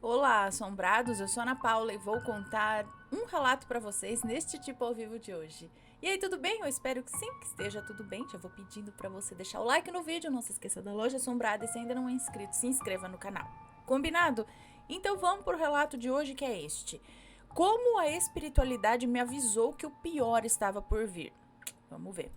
Olá, assombrados, eu sou a Ana Paula e vou contar um relato para vocês neste tipo ao vivo de hoje. E aí, tudo bem? Eu espero que sim, que esteja tudo bem. Já vou pedindo para você deixar o like no vídeo, não se esqueça da Loja Assombrada e se ainda não é inscrito, se inscreva no canal. Combinado? Então vamos pro relato de hoje que é este. Como a espiritualidade me avisou que o pior estava por vir. Vamos ver.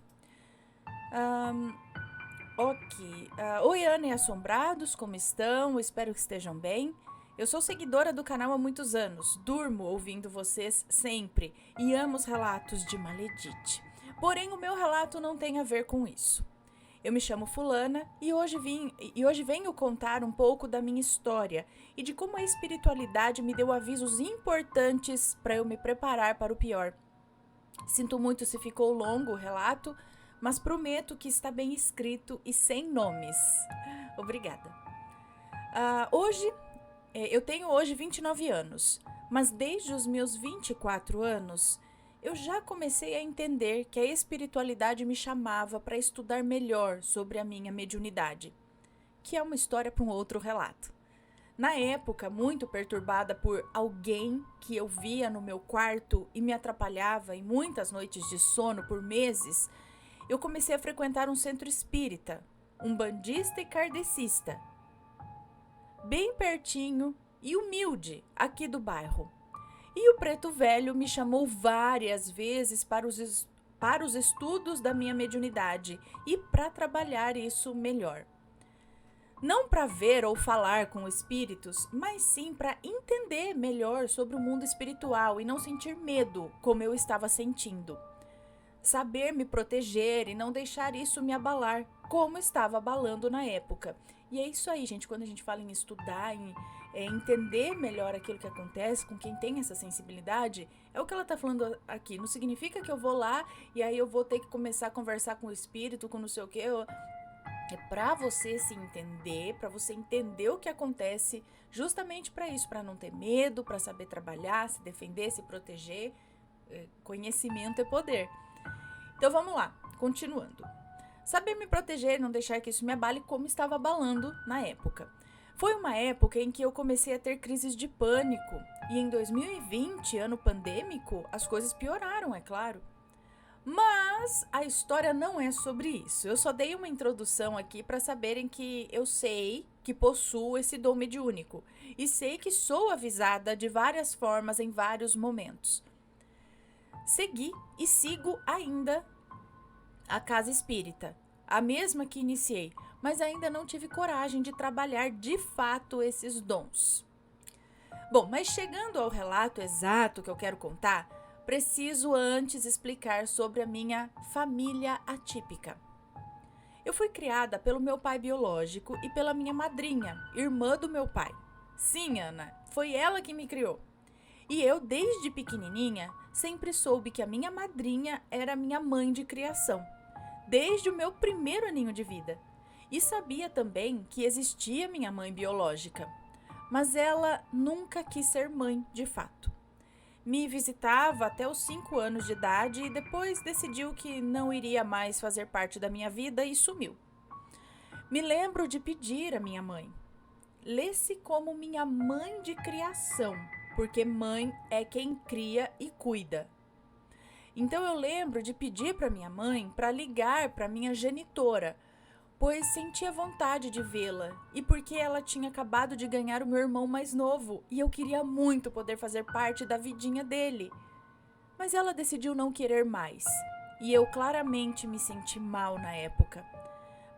Ok. Oi, Ana e assombrados, como estão? Espero que estejam bem. Eu sou seguidora do canal há muitos anos, durmo ouvindo vocês sempre e amo os relatos de Maledite. Porém, o meu relato não tem a ver com isso. Eu me chamo Fulana e hoje venho contar um pouco da minha história e de como a espiritualidade me deu avisos importantes para eu me preparar para o pior. Sinto muito se ficou longo o relato, mas prometo que está bem escrito e sem nomes. Obrigada. Hoje, eu tenho hoje 29 anos, mas desde os meus 24 anos, eu já comecei a entender que a espiritualidade me chamava para estudar melhor sobre a minha mediunidade, que é uma história para um outro relato. Na época, muito perturbada por alguém que eu via no meu quarto e me atrapalhava em muitas noites de sono por meses, eu comecei a frequentar um centro espírita, umbandista e kardecista, bem pertinho e humilde aqui do bairro. E o preto velho me chamou várias vezes para os estudos da minha mediunidade e para trabalhar isso melhor. Não para ver ou falar com espíritos, mas sim para entender melhor sobre o mundo espiritual e não sentir medo, como eu estava sentindo. Saber me proteger e não deixar isso me abalar, como estava abalando na época. E é isso aí, gente, quando a gente fala em estudar, em entender melhor aquilo que acontece com quem tem essa sensibilidade, é o que ela tá falando aqui. Não significa que eu vou lá e aí eu vou ter que começar a conversar com o espírito, com não sei o quê. É para você se entender, para você entender o que acontece, justamente para isso, para não ter medo, para saber trabalhar, se defender, se proteger. Conhecimento é poder. Então vamos lá, continuando. Saber me proteger e não deixar que isso me abale como estava abalando na época. Foi uma época em que eu comecei a ter crises de pânico e em 2020, ano pandêmico, as coisas pioraram, é claro. Mas a história não é sobre isso. Eu só dei uma introdução aqui para saberem que eu sei que possuo esse dom mediúnico e sei que sou avisada de várias formas em vários momentos. Segui e sigo ainda a casa espírita, a mesma que iniciei, mas ainda não tive coragem de trabalhar de fato esses dons. Bom, mas chegando ao relato exato que eu quero contar, preciso antes explicar sobre a minha família atípica. Eu fui criada pelo meu pai biológico e pela minha madrinha, irmã do meu pai. Sim, Ana, foi ela que me criou. E eu, desde pequenininha, sempre soube que a minha madrinha era minha mãe de criação, desde o meu primeiro aninho de vida. E sabia também que existia minha mãe biológica, mas ela nunca quis ser mãe de fato. Me visitava até os 5 anos de idade e depois decidiu que não iria mais fazer parte da minha vida e sumiu. Me lembro de pedir à minha mãe: lê-se como minha mãe de criação, porque mãe é quem cria e cuida. Então eu lembro de pedir para minha mãe para ligar para minha genitora, pois sentia vontade de vê-la e porque ela tinha acabado de ganhar o meu irmão mais novo e eu queria muito poder fazer parte da vidinha dele. Mas ela decidiu não querer mais e eu claramente me senti mal na época.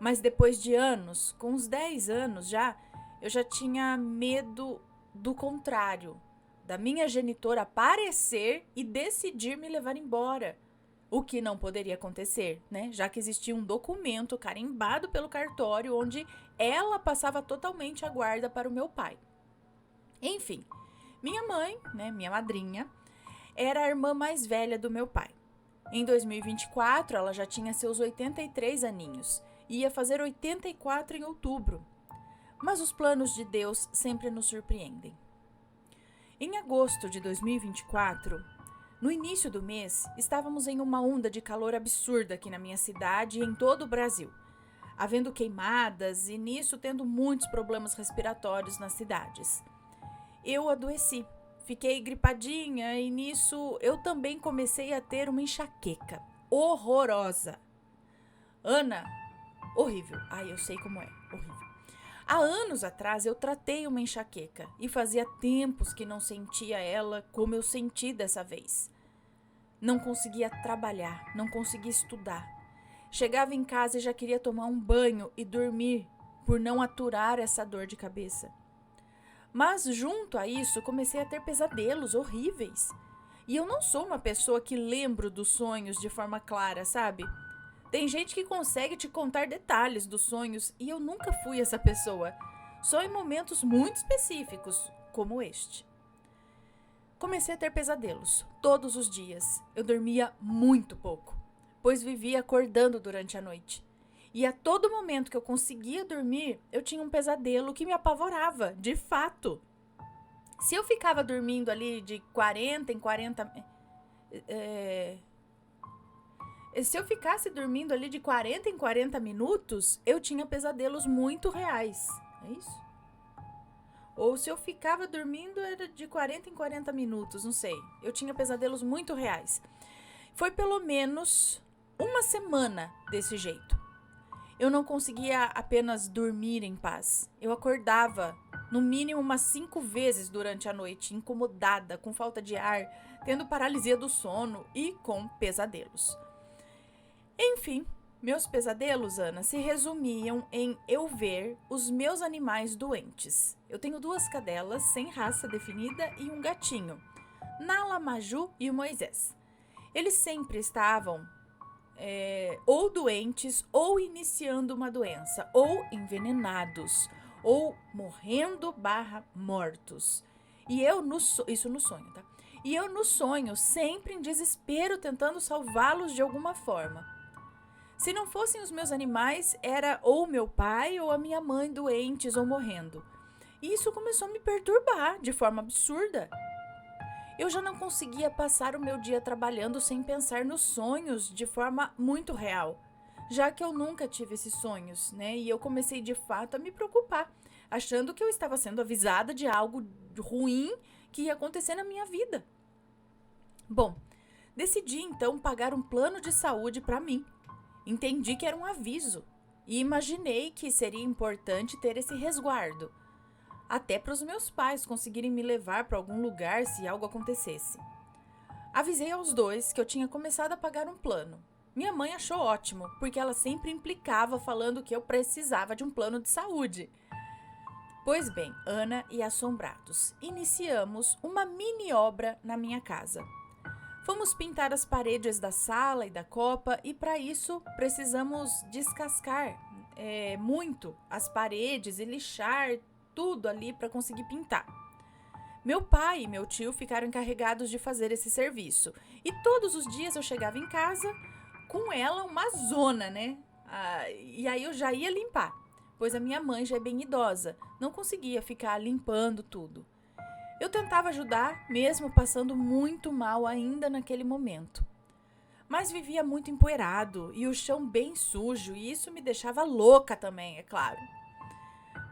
Mas depois de anos, com uns 10 anos já, eu já tinha medo do contrário, da minha genitora aparecer e decidir me levar embora. O que não poderia acontecer, né? Já que existia um documento carimbado pelo cartório onde ela passava totalmente a guarda para o meu pai. Enfim, minha mãe, né, minha madrinha, era a irmã mais velha do meu pai. Em 2024, ela já tinha seus 83 aninhos e ia fazer 84 em outubro. Mas os planos de Deus sempre nos surpreendem. Em agosto de 2024, no início do mês, estávamos em uma onda de calor absurda aqui na minha cidade e em todo o Brasil, havendo queimadas e nisso tendo muitos problemas respiratórios nas cidades. eu adoeci. Fiquei gripadinha e nisso eu também comecei a ter uma enxaqueca horrorosa. Ana, horrível. Ai, eu sei como é, horrível. Há anos atrás eu tratei uma enxaqueca e fazia tempos que não sentia ela como eu senti dessa vez. Não conseguia trabalhar, não conseguia estudar. Chegava em casa e já queria tomar um banho e dormir por não aturar essa dor de cabeça. Mas junto a isso comecei a ter pesadelos horríveis. E eu não sou uma pessoa que lembro dos sonhos de forma clara, sabe? Tem gente que consegue te contar detalhes dos sonhos e eu nunca fui essa pessoa. Só em momentos muito específicos, como este. Comecei a ter pesadelos, todos os dias. Eu dormia muito pouco, pois vivia acordando durante a noite. E a todo momento que eu conseguia dormir, eu tinha um pesadelo que me apavorava, de fato. Se eu ficava dormindo ali de 40 em 40... Se eu ficasse dormindo ali de 40 em 40 minutos, eu tinha pesadelos muito reais. É isso? Ou se eu ficava dormindo era de 40 em 40 minutos, não sei. Eu tinha pesadelos muito reais. Foi pelo menos uma semana desse jeito. Eu não conseguia apenas dormir em paz. Eu acordava no mínimo umas 5 vezes durante a noite, incomodada, com falta de ar, tendo paralisia do sono e com pesadelos. Enfim, meus pesadelos, Ana, se resumiam em eu ver os meus animais doentes. Eu tenho 2 cadelas sem raça definida e um gatinho, Nala, Maju e o Moisés. Eles sempre estavam ou doentes, ou iniciando uma doença, ou envenenados, ou morrendo/mortos. E eu, isso no sonho, tá? E eu no sonho, sempre em desespero, tentando salvá-los de alguma forma. Se não fossem os meus animais, era ou meu pai ou a minha mãe doentes ou morrendo. E isso começou a me perturbar de forma absurda. Eu já não conseguia passar o meu dia trabalhando sem pensar nos sonhos de forma muito real, já que eu nunca tive esses sonhos, né? E eu comecei de fato a me preocupar, achando que eu estava sendo avisada de algo ruim que ia acontecer na minha vida. Bom, decidi então pagar um plano de saúde para mim. Entendi que era um aviso e imaginei que seria importante ter esse resguardo, até para os meus pais conseguirem me levar para algum lugar se algo acontecesse. Avisei aos 2 que eu tinha começado a pagar um plano. Minha mãe achou ótimo, porque ela sempre implicava falando que eu precisava de um plano de saúde. Pois bem, Ana e Assombrados, iniciamos uma mini obra na minha casa. Fomos pintar as paredes da sala e da copa e para isso precisamos descascar muito as paredes e lixar tudo ali para conseguir pintar. Meu pai e meu tio ficaram encarregados de fazer esse serviço. E todos os dias eu chegava em casa com ela uma zona, né? E aí eu já ia limpar, pois a minha mãe já é bem idosa, não conseguia ficar limpando tudo. Eu tentava ajudar, mesmo passando muito mal ainda naquele momento. Mas vivia muito empoeirado e o chão bem sujo, e isso me deixava louca também, é claro.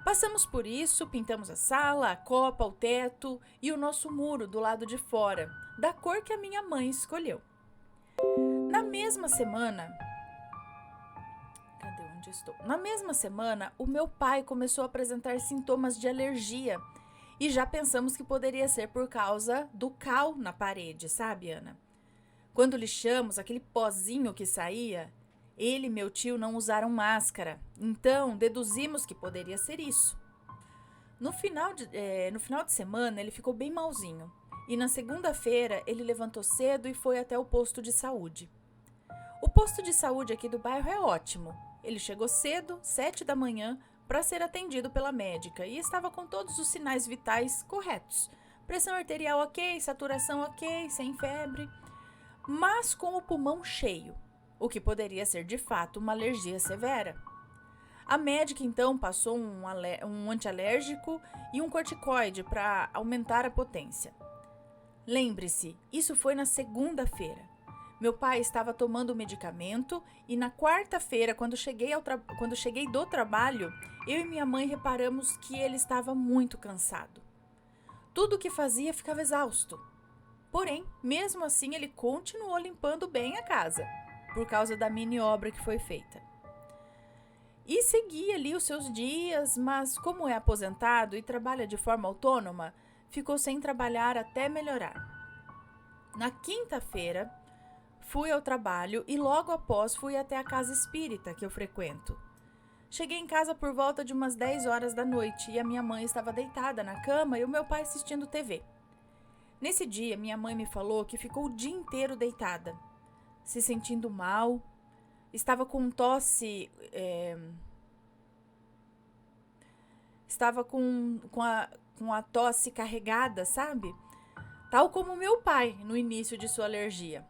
Passamos por isso, pintamos a sala, a copa, o teto e o nosso muro do lado de fora, da cor que a minha mãe escolheu. Na mesma semana... Cadê onde estou? Na mesma semana, o meu pai começou a apresentar sintomas de alergia e já pensamos que poderia ser por causa do cal na parede, sabe, Ana? Quando lixamos aquele pozinho que saía, ele e meu tio não usaram máscara, então deduzimos que poderia ser isso. No final de semana, ele ficou bem malzinho. E na segunda-feira, ele levantou cedo e foi até o posto de saúde. O posto de saúde aqui do bairro é ótimo. Ele chegou cedo, 7 da manhã, para ser atendido pela médica e estava com todos os sinais vitais corretos. Pressão arterial ok, saturação ok, sem febre, mas com o pulmão cheio, o que poderia ser de fato uma alergia severa. A médica então passou um antialérgico e um corticoide para aumentar a potência. Lembre-se, isso foi na segunda-feira. Meu pai estava tomando o medicamento e na quarta-feira, quando cheguei do trabalho, eu e minha mãe reparamos que ele estava muito cansado. Tudo o que fazia ficava exausto. Porém, mesmo assim, ele continuou limpando bem a casa, por causa da mini obra que foi feita. E seguia ali os seus dias, mas como é aposentado e trabalha de forma autônoma, ficou sem trabalhar até melhorar. Na quinta-feira, fui ao trabalho e logo após fui até a casa espírita que eu frequento. Cheguei em casa por volta de umas 10 horas da noite e a minha mãe estava deitada na cama e o meu pai assistindo TV. Nesse dia, minha mãe me falou que ficou o dia inteiro deitada, se sentindo mal, estava com tosse, estava com a tosse carregada, sabe? Tal como meu pai no início de sua alergia.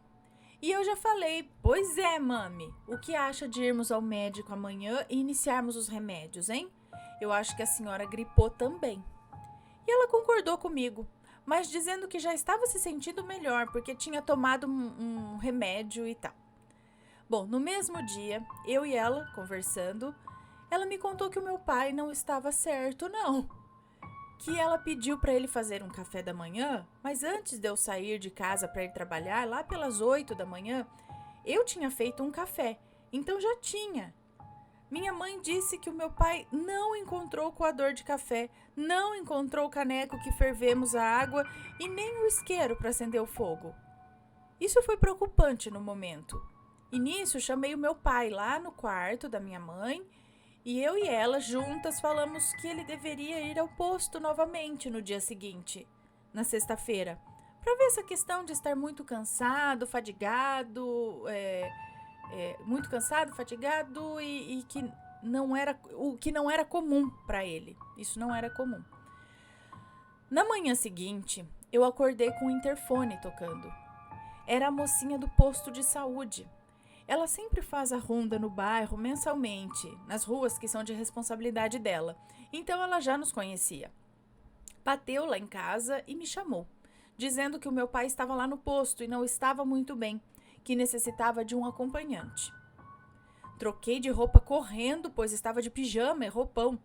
E eu já falei, pois é, mami, o que acha de irmos ao médico amanhã e iniciarmos os remédios, hein? Eu acho que a senhora gripou também. E ela concordou comigo, mas dizendo que já estava se sentindo melhor porque tinha tomado um remédio e tal. Bom, no mesmo dia, eu e ela conversando, ela me contou que o meu pai não estava certo, não. Que ela pediu para ele fazer um café da manhã, mas antes de eu sair de casa para ir trabalhar, lá pelas 8 da manhã, eu tinha feito um café, então já tinha. Minha mãe disse que o meu pai não encontrou o coador de café, não encontrou o caneco que fervemos a água e nem o isqueiro para acender o fogo. Isso foi preocupante no momento. E nisso chamei o meu pai lá no quarto da minha mãe e eu e ela juntas falamos que ele deveria ir ao posto novamente no dia seguinte, na sexta-feira, para ver essa questão de estar muito cansado, fadigado, e que o que não era comum para ele. Isso não era comum. Na manhã seguinte, eu acordei com o interfone tocando. Era a mocinha do posto de saúde. Ela sempre faz a ronda no bairro mensalmente, nas ruas que são de responsabilidade dela. Então ela já nos conhecia. Bateu lá em casa e me chamou, dizendo que o meu pai estava lá no posto e não estava muito bem, que necessitava de um acompanhante. Troquei de roupa correndo, pois estava de pijama e roupão.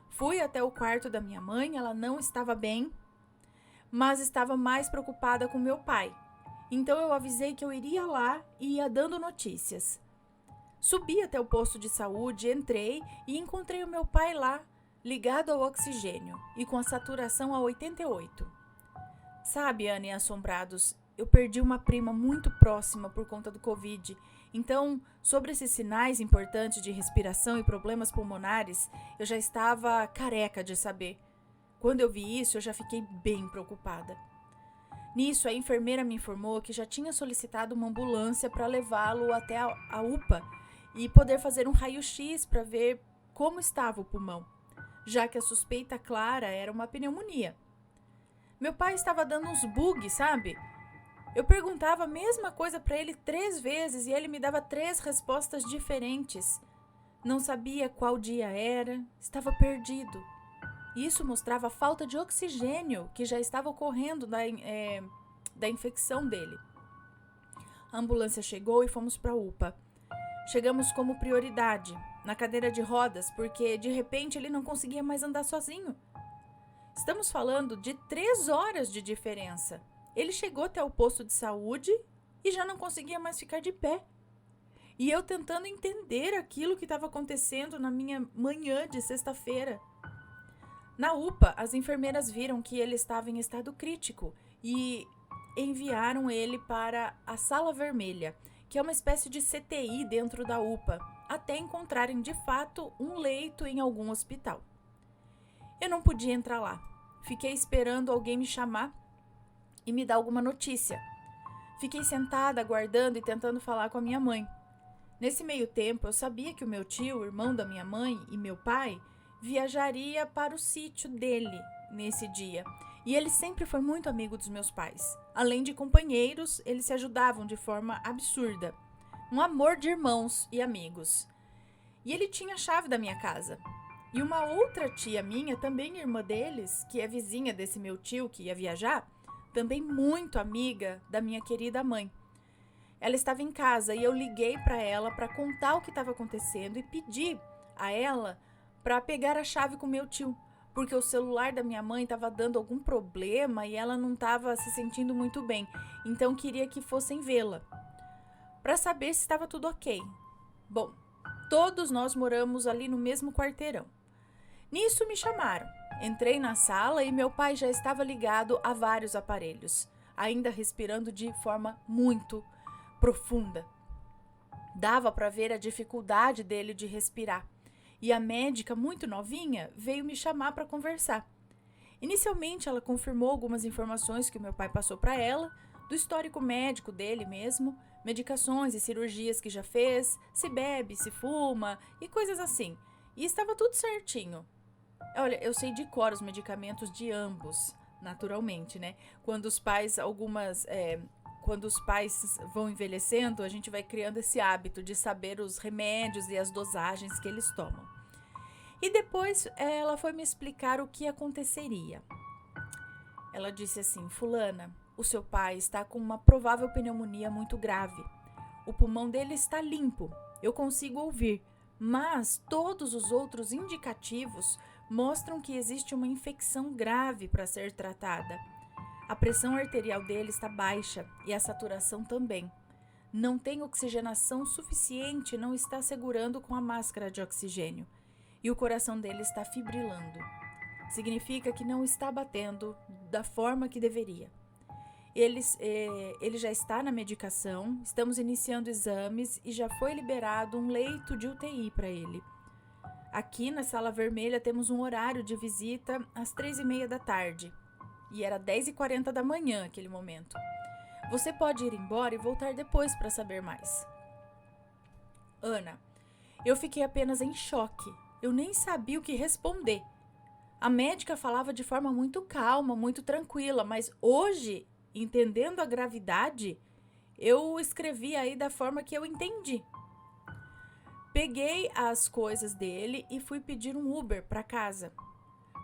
Fui até o quarto da minha mãe, ela não estava bem, mas estava mais preocupada com meu pai. Então eu avisei que eu iria lá e ia dando notícias. Subi até o posto de saúde, entrei e encontrei o meu pai lá, ligado ao oxigênio e com a saturação a 88. Sabe, Ana e Assombrados, eu perdi uma prima muito próxima por conta do Covid. Então, sobre esses sinais importantes de respiração e problemas pulmonares, eu já estava careca de saber. Quando eu vi isso, eu já fiquei bem preocupada. Nisso, a enfermeira me informou que já tinha solicitado uma ambulância para levá-lo até a UPA e poder fazer um raio-x para ver como estava o pulmão, já que a suspeita clara era uma pneumonia. Meu pai estava dando uns bugs, sabe? Eu perguntava a mesma coisa para ele 3 vezes e ele me dava 3 respostas diferentes. Não sabia qual dia era, estava perdido. Isso mostrava a falta de oxigênio que já estava ocorrendo da infecção dele. A ambulância chegou e fomos para a UPA. Chegamos como prioridade, na cadeira de rodas, porque de repente ele não conseguia mais andar sozinho. Estamos falando de 3 horas de diferença. Ele chegou até o posto de saúde e já não conseguia mais ficar de pé. E eu tentando entender aquilo que estava acontecendo na minha manhã de sexta-feira. Na UPA, as enfermeiras viram que ele estava em estado crítico e enviaram ele para a Sala Vermelha, que é uma espécie de CTI dentro da UPA, até encontrarem de fato um leito em algum hospital. Eu não podia entrar lá. Fiquei esperando alguém me chamar e me dar alguma notícia. Fiquei sentada, aguardando e tentando falar com a minha mãe. Nesse meio tempo, eu sabia que o meu tio, irmão da minha mãe, e meu pai viajaria para o sítio dele nesse dia. E ele sempre foi muito amigo dos meus pais. Além de companheiros, eles se ajudavam de forma absurda. Um amor de irmãos e amigos. E ele tinha a chave da minha casa. E uma outra tia minha, também irmã deles, que é vizinha desse meu tio que ia viajar, também muito amiga da minha querida mãe. Ela estava em casa e eu liguei para ela para contar o que estava acontecendo e pedi a ela para pegar a chave com meu tio, porque o celular da minha mãe estava dando algum problema e ela não estava se sentindo muito bem. Então queria que fossem vê-la, para saber se estava tudo ok. Bom, todos nós moramos ali no mesmo quarteirão. Nisso me chamaram. Entrei na sala e meu pai já estava ligado a vários aparelhos, ainda respirando de forma muito profunda. Dava para ver a dificuldade dele de respirar. E a médica, muito novinha, veio me chamar para conversar. Inicialmente, ela confirmou algumas informações que o meu pai passou para ela, do histórico médico dele mesmo, medicações e cirurgias que já fez, se bebe, se fuma e coisas assim. E estava tudo certinho. Olha, eu sei de cor os medicamentos de ambos, naturalmente, né? Quando os pais vão envelhecendo, a gente vai criando esse hábito de saber os remédios e as dosagens que eles tomam. E depois ela foi me explicar o que aconteceria. Ela disse assim: fulana, o seu pai está com uma provável pneumonia muito grave. O pulmão dele está limpo, eu consigo ouvir, mas todos os outros indicativos mostram que existe uma infecção grave para ser tratada. A pressão arterial dele está baixa e a saturação também. Não tem oxigenação suficiente, não está segurando com a máscara de oxigênio. E o coração dele está fibrilando. Significa que não está batendo da forma que deveria. Ele já está na medicação, estamos iniciando exames e já foi liberado um leito de UTI para ele. Aqui na Sala Vermelha temos um horário de visita às 3h30 da tarde. E era 10h40 da manhã naquele momento. Você pode ir embora e voltar depois para saber mais. Ana, eu fiquei apenas em choque. Eu nem sabia o que responder. A médica falava de forma muito calma, muito tranquila, mas hoje, entendendo a gravidade, eu escrevi aí da forma que eu entendi. Peguei as coisas dele e fui pedir um Uber para casa.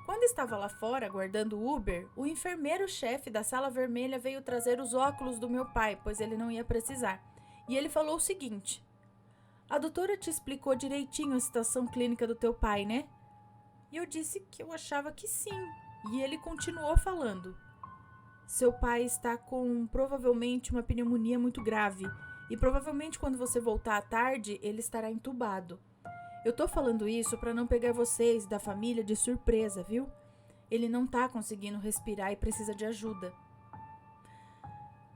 Quando estava lá fora, aguardando o Uber, o enfermeiro-chefe da Sala Vermelha veio trazer os óculos do meu pai, pois ele não ia precisar. E ele falou o seguinte: a doutora te explicou direitinho a situação clínica do teu pai, né? E eu disse que eu achava que sim. E ele continuou falando: seu pai está com provavelmente uma pneumonia muito grave. E provavelmente quando você voltar à tarde, ele estará entubado. Eu tô falando isso para não pegar vocês da família de surpresa, viu? Ele não tá conseguindo respirar e precisa de ajuda.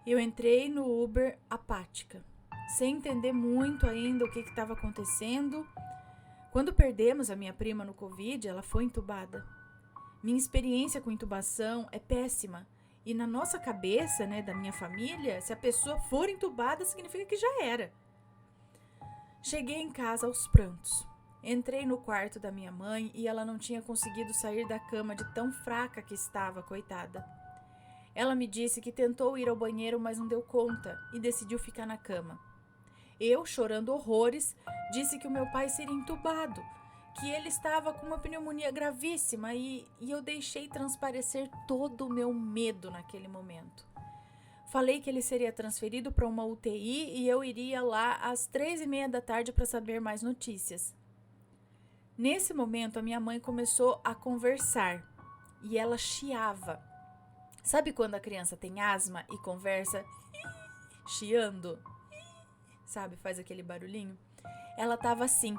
Eu entrei no Uber apática, sem entender muito ainda o que estava acontecendo. Quando perdemos a minha prima no Covid, ela foi entubada. Minha experiência com intubação é péssima. E na nossa cabeça, né, da minha família, se a pessoa for entubada, significa que já era. Cheguei em casa aos prantos. Entrei no quarto da minha mãe e ela não tinha conseguido sair da cama de tão fraca que estava, coitada. Ela me disse que tentou ir ao banheiro, mas não deu conta e decidiu ficar na cama. Eu, chorando horrores, disse que o meu pai seria entubado, que ele estava com uma pneumonia gravíssima e eu deixei transparecer todo o meu medo naquele momento. Falei que ele seria transferido para uma UTI e eu iria lá às 3h30 da tarde para saber mais notícias. Nesse momento, a minha mãe começou a conversar e ela chiava. Sabe quando a criança tem asma e conversa chiando? Sabe, faz aquele barulhinho? Ela estava assim.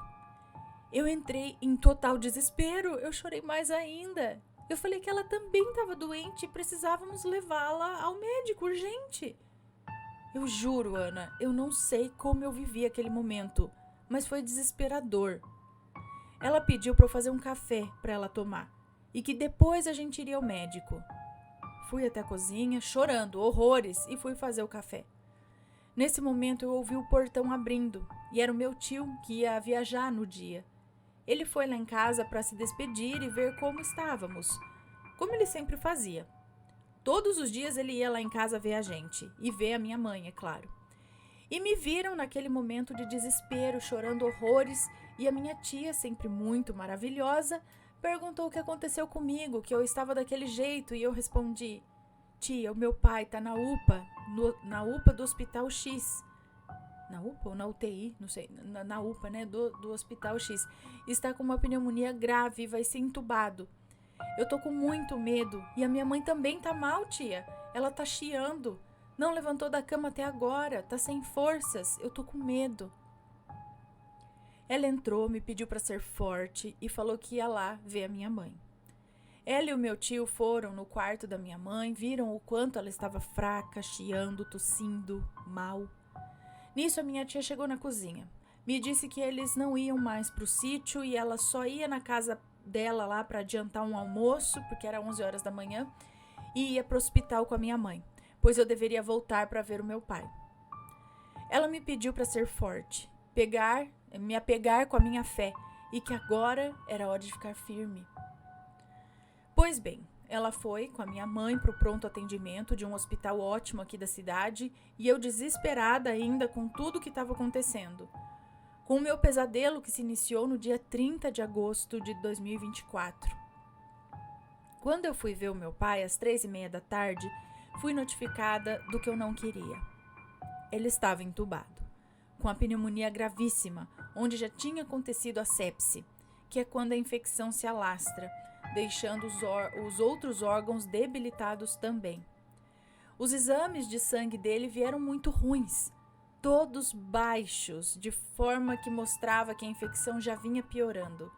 Eu entrei em total desespero, eu chorei mais ainda. Eu falei que ela também estava doente e precisávamos levá-la ao médico urgente. Eu juro, Ana, eu não sei como eu vivi aquele momento, mas foi desesperador. Ela pediu para eu fazer um café para ela tomar e que depois a gente iria ao médico. Fui até a cozinha, chorando, horrores, e fui fazer o café. Nesse momento eu ouvi o portão abrindo e era o meu tio que ia viajar no dia. Ele foi lá em casa para se despedir e ver como estávamos, como ele sempre fazia. Todos os dias ele ia lá em casa ver a gente e ver a minha mãe, é claro. E me viram naquele momento de desespero, chorando horrores, e a minha tia, sempre muito maravilhosa, perguntou o que aconteceu comigo, que eu estava daquele jeito, e eu respondi: tia, o meu pai está na UPA, na UPA do Hospital X. Na UPA ou na UTI, não sei, na UPA, né, do Hospital X. Está com uma pneumonia grave e vai ser entubado. Eu tô com muito medo e a minha mãe também tá mal, tia. Ela tá chiando. Não levantou da cama até agora, tá sem forças. Eu tô com medo. Ela entrou, me pediu para ser forte e falou que ia lá ver a minha mãe. Ela e o meu tio foram no quarto da minha mãe, viram o quanto ela estava fraca, chiando, tossindo, mal. Nisso, a minha tia chegou na cozinha. Me disse que eles não iam mais pro sítio e ela só ia na casa dela lá para adiantar um almoço, porque era 11 horas da manhã, e ia pro hospital com a minha mãe, pois eu deveria voltar para ver o meu pai. Ela me pediu para ser forte, me apegar com a minha fé e que agora era hora de ficar firme. Pois bem, ela foi com a minha mãe para o pronto atendimento de um hospital ótimo aqui da cidade e eu desesperada ainda com tudo que estava acontecendo. Com o meu pesadelo que se iniciou no dia 30 de agosto de 2024. Quando eu fui ver o meu pai às 3h30 da tarde, fui notificada do que eu não queria. Ele estava entubado, com a pneumonia gravíssima, onde já tinha acontecido a sepse, que é quando a infecção se alastra, deixando os outros órgãos debilitados também. Os exames de sangue dele vieram muito ruins, todos baixos, de forma que mostrava que a infecção já vinha piorando.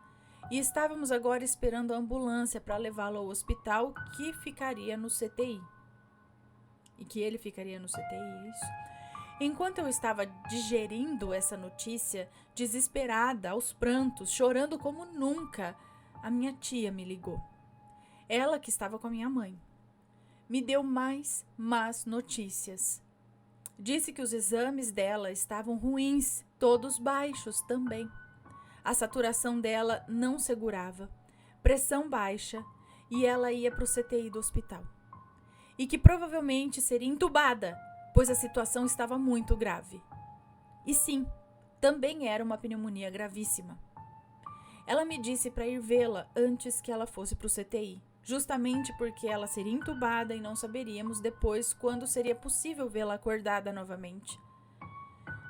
E estávamos agora esperando a ambulância para levá-lo ao hospital, que ficaria no CTI. E que ele ficaria no CTI, isso. Enquanto eu estava digerindo essa notícia, desesperada, aos prantos, chorando como nunca, a minha tia me ligou. Ela que estava com a minha mãe. Me deu mais más notícias. Disse que os exames dela estavam ruins, todos baixos também. A saturação dela não segurava, pressão baixa, e ela ia para o CTI do hospital. E que provavelmente seria entubada, pois a situação estava muito grave. E sim, também era uma pneumonia gravíssima. Ela me disse para ir vê-la antes que ela fosse para o CTI, justamente porque ela seria entubada e não saberíamos depois quando seria possível vê-la acordada novamente.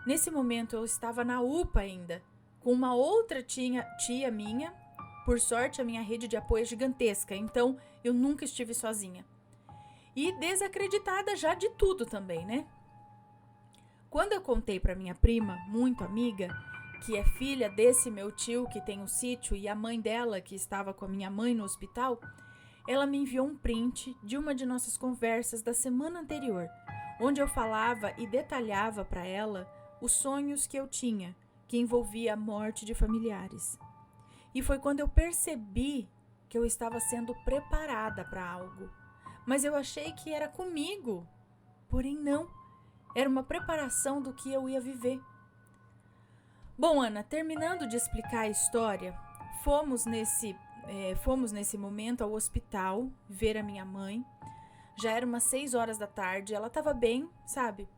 Nesse momento eu estava na UPA ainda, com uma outra tia minha. Por sorte, a minha rede de apoio é gigantesca, então eu nunca estive sozinha. E desacreditada já de tudo também, né? Quando eu contei para minha prima, muito amiga, que é filha desse meu tio que tem o sítio e a mãe dela que estava com a minha mãe no hospital, ela me enviou um print de uma de nossas conversas da semana anterior, onde eu falava e detalhava para ela os sonhos que eu tinha, que envolvia a morte de familiares. E foi quando eu percebi que eu estava sendo preparada para algo. Mas eu achei que era comigo. Porém, não. Era uma preparação do que eu ia viver. Bom, Ana, terminando de explicar a história, fomos nesse momento ao hospital ver a minha mãe. Já era umas 6 horas da tarde, ela estava bem, sabe?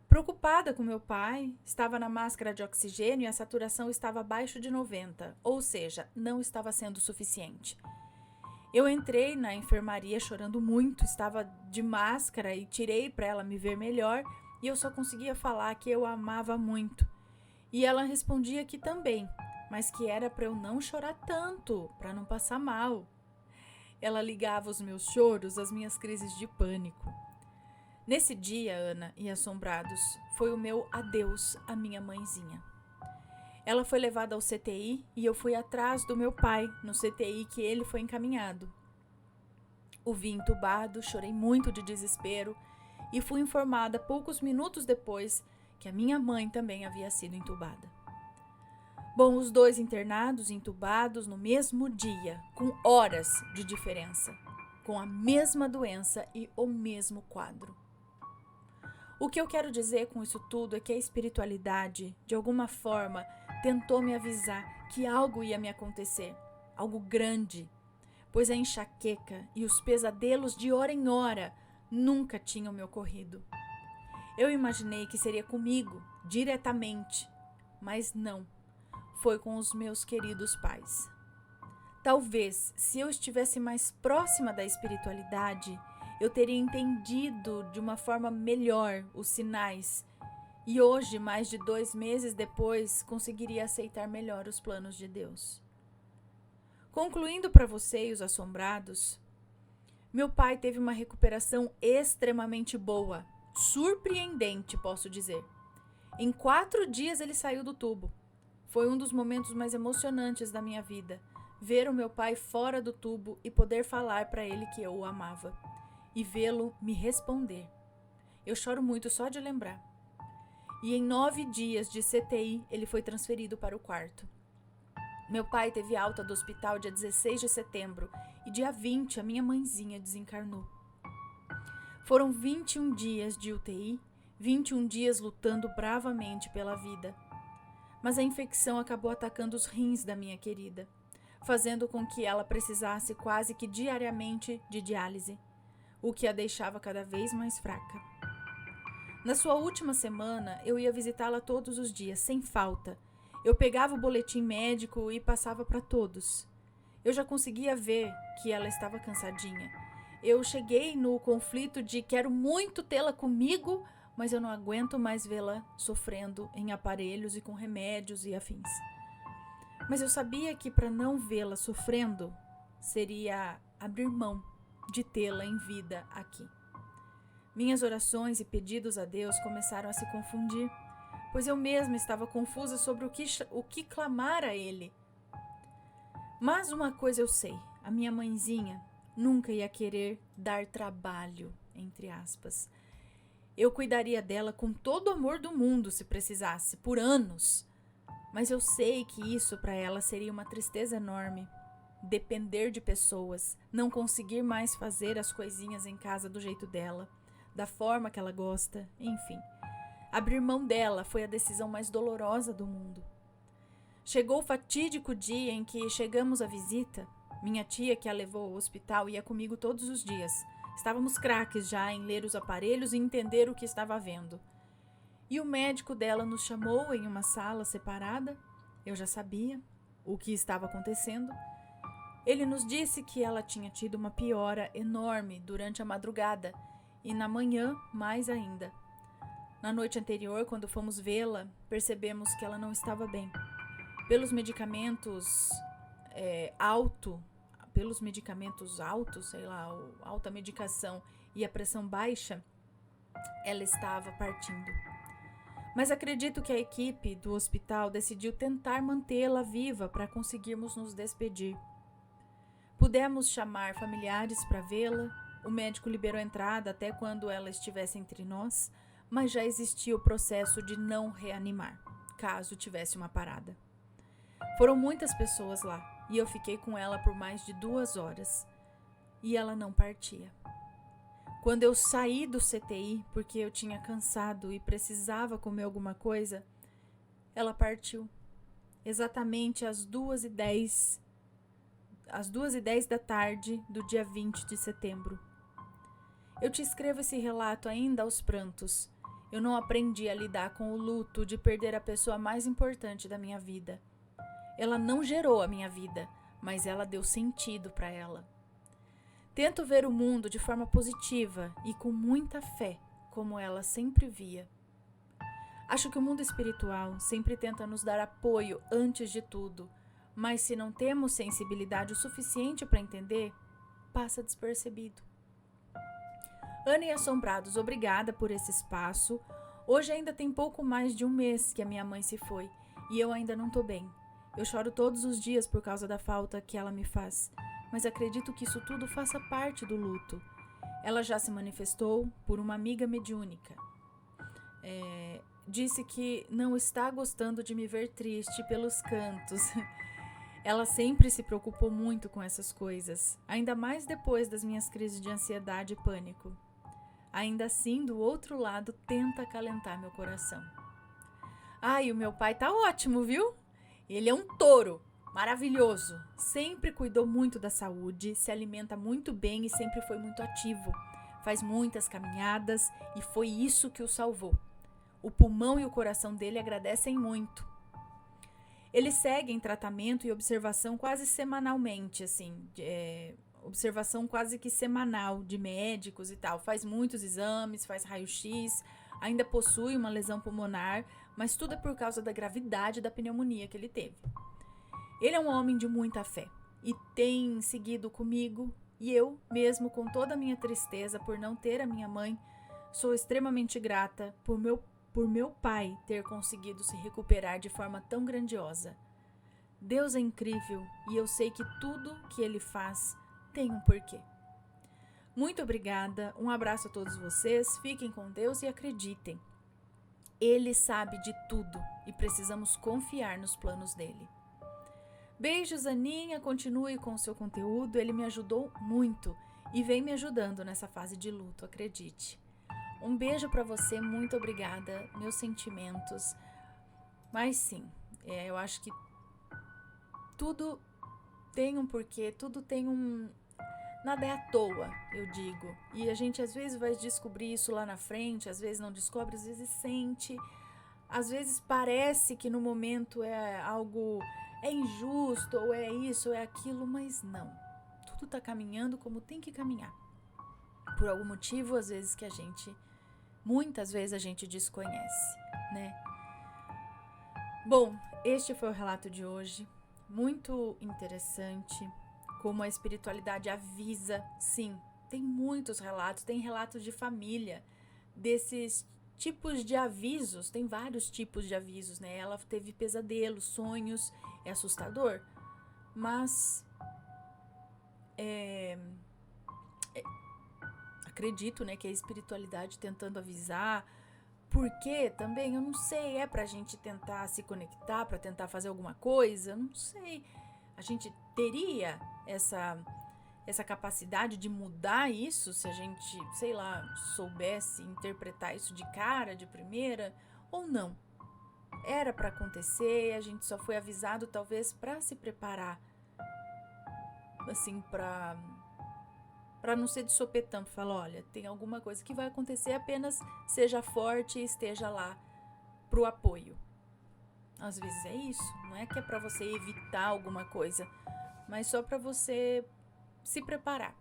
Preocupada com meu pai, estava na máscara de oxigênio e a saturação estava abaixo de 90, ou seja, não estava sendo suficiente. Eu entrei na enfermaria chorando muito, estava de máscara e tirei para ela me ver melhor e eu só conseguia falar que eu a amava muito. E ela respondia que também, mas que era para eu não chorar tanto, para não passar mal. Ela ligava os meus choros às minhas crises de pânico. Nesse dia, Ana e assombrados, foi o meu adeus à minha mãezinha. Ela foi levada ao CTI e eu fui atrás do meu pai, no CTI que ele foi encaminhado. O vi entubado, chorei muito de desespero e fui informada poucos minutos depois que a minha mãe também havia sido entubada. Bom, os dois internados, entubados no mesmo dia, com horas de diferença, com a mesma doença e o mesmo quadro. O que eu quero dizer com isso tudo é que a espiritualidade, de alguma forma, tentou me avisar que algo ia me acontecer, algo grande, pois a enxaqueca e os pesadelos de hora em hora nunca tinham me ocorrido. Eu imaginei que seria comigo, diretamente, mas não, foi com os meus queridos pais. Talvez, se eu estivesse mais próxima da espiritualidade, eu teria entendido de uma forma melhor os sinais e hoje, mais de 2 meses depois, conseguiria aceitar melhor os planos de Deus. Concluindo para você e os assombrados, meu pai teve uma recuperação extremamente boa, surpreendente, posso dizer. Em 4 dias ele saiu do tubo. Foi um dos momentos mais emocionantes da minha vida, ver o meu pai fora do tubo e poder falar para ele que eu o amava. E vê-lo me responder. Eu choro muito só de lembrar. E em 9 dias de CTI, ele foi transferido para o quarto. Meu pai teve alta do hospital dia 16 de setembro e dia 20 a minha mãezinha desencarnou. Foram 21 dias de UTI, 21 dias lutando bravamente pela vida. Mas a infecção acabou atacando os rins da minha querida, fazendo com que ela precisasse quase que diariamente de diálise, o que a deixava cada vez mais fraca. Na sua última semana, eu ia visitá-la todos os dias, sem falta. Eu pegava o boletim médico e passava para todos. Eu já conseguia ver que ela estava cansadinha. Eu cheguei no conflito de quero muito tê-la comigo, mas eu não aguento mais vê-la sofrendo em aparelhos e com remédios e afins. Mas eu sabia que para não vê-la sofrendo, seria abrir mão de tê-la em vida aqui. Minhas orações e pedidos a Deus começaram a se confundir, pois eu mesma estava confusa sobre o que clamar a Ele. Mas uma coisa eu sei, a minha mãezinha nunca ia querer dar trabalho, entre aspas. Eu cuidaria dela com todo o amor do mundo se precisasse, por anos. Mas eu sei que isso para ela seria uma tristeza enorme. Depender de pessoas, não conseguir mais fazer as coisinhas em casa do jeito dela, da forma que ela gosta, enfim. Abrir mão dela foi a decisão mais dolorosa do mundo. Chegou o fatídico dia em que chegamos à visita. Minha tia, que a levou ao hospital, ia comigo todos os dias. Estávamos craques já em ler os aparelhos e entender o que estava havendo. E o médico dela nos chamou em uma sala separada. Eu já sabia o que estava acontecendo. Ele nos disse que ela tinha tido uma piora enorme durante a madrugada e na manhã mais ainda. Na noite anterior, quando fomos vê-la, percebemos que ela não estava bem. Pelos medicamentos altos, alta medicação e a pressão baixa, ela estava partindo. Mas acredito que a equipe do hospital decidiu tentar mantê-la viva para conseguirmos nos despedir. Pudemos chamar familiares para vê-la, o médico liberou a entrada até quando ela estivesse entre nós, mas já existia o processo de não reanimar, caso tivesse uma parada. Foram muitas pessoas lá e eu fiquei com ela por mais de 2 horas e ela não partia. Quando eu saí do CTI, porque eu tinha cansado e precisava comer alguma coisa, ela partiu. Exatamente às 2h10 da tarde do dia 20 de setembro. Eu te escrevo esse relato ainda aos prantos. Eu não aprendi a lidar com o luto de perder a pessoa mais importante da minha vida. Ela não gerou a minha vida, mas ela deu sentido para ela. Tento ver o mundo de forma positiva e com muita fé, como ela sempre via. Acho que o mundo espiritual sempre tenta nos dar apoio antes de tudo, mas se não temos sensibilidade o suficiente para entender, passa despercebido. Ana e Assombrados, obrigada por esse espaço. Hoje ainda tem pouco mais de 1 mês que a minha mãe se foi e eu ainda não tô bem. Eu choro todos os dias por causa da falta que ela me faz, mas acredito que isso tudo faça parte do luto. Ela já se manifestou por uma amiga mediúnica. Disse que não está gostando de me ver triste pelos cantos. Ela sempre se preocupou muito com essas coisas, ainda mais depois das minhas crises de ansiedade e pânico. Ainda assim, do outro lado, tenta acalentar meu coração. E o meu pai tá ótimo, viu? Ele é um touro, maravilhoso. Sempre cuidou muito da saúde, se alimenta muito bem e sempre foi muito ativo. Faz muitas caminhadas e foi isso que o salvou. O pulmão e o coração dele agradecem muito. Ele segue em tratamento e observação quase semanalmente, observação quase que semanal de médicos e tal. Faz muitos exames, faz raio-x, ainda possui uma lesão pulmonar, mas tudo é por causa da gravidade da pneumonia que ele teve. Ele é um homem de muita fé. e tem seguido comigo. E eu, mesmo com toda a minha tristeza por não ter a minha mãe, sou extremamente grata por meu pai ter conseguido se recuperar de forma tão grandiosa. Deus é incrível e eu sei que tudo que Ele faz tem um porquê. Muito obrigada, um abraço a todos vocês, fiquem com Deus e acreditem. Ele sabe de tudo e precisamos confiar nos planos dele. Beijos, Aninha, continue com o seu conteúdo, ele me ajudou muito e vem me ajudando nessa fase de luto, acredite. Um beijo pra você, muito obrigada, meus sentimentos. Mas sim, eu acho que tudo tem um porquê, tudo tem um... Nada é à toa, eu digo. E a gente às vezes vai descobrir isso lá na frente, às vezes não descobre, às vezes sente. Às vezes parece que no momento é algo... é injusto, ou é isso, ou é aquilo, mas não. Tudo tá caminhando como tem que caminhar. Por algum motivo, às vezes que muitas vezes a gente desconhece, né? Bom, este foi o relato de hoje. Muito interessante, como a espiritualidade avisa. Sim, tem muitos relatos, tem relatos de família, desses tipos de avisos, tem vários tipos de avisos, né? Ela teve pesadelos, sonhos, é assustador, mas acredito, né, que é a espiritualidade tentando avisar, porque também, eu não sei, é pra gente tentar se conectar, pra tentar fazer alguma coisa, não sei, a gente teria essa capacidade de mudar isso, se a gente, sei lá, soubesse interpretar isso de cara, de primeira, ou não. Era para acontecer, a gente só foi avisado talvez para se preparar, assim, para não ser de sopetão, para falar, olha, tem alguma coisa que vai acontecer, apenas seja forte e esteja lá pro apoio. Às vezes é isso, não é que é para você evitar alguma coisa, mas só para você se preparar,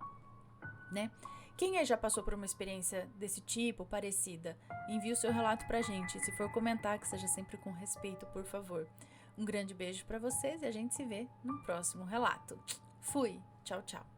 né? Quem já passou por uma experiência desse tipo, parecida, envie o seu relato pra gente. Se for comentar, que seja sempre com respeito, por favor. Um grande beijo pra vocês e a gente se vê no próximo relato. Fui! Tchau, tchau!